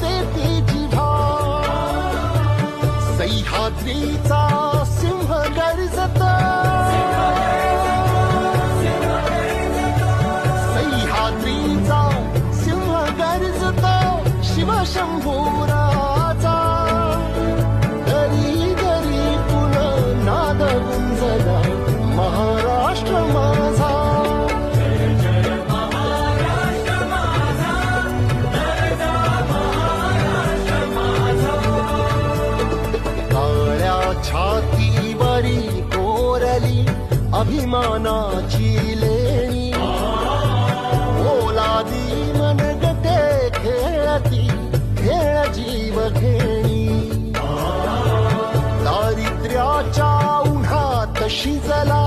देते जिव्हा सह्याद्रीचा सिंह गर्जता सह्याद्रीचा सिंह गर्जता शिवशंभूराजा दरी दरी पुन्हा नाद गुंजला महाराष्ट्र माझा छातीवरी कोरली अभिमानाची लेणी ओलादी मनगटे खेळती खेळ जीव घेणी दारिद्र्याच्या उन्हात शिजला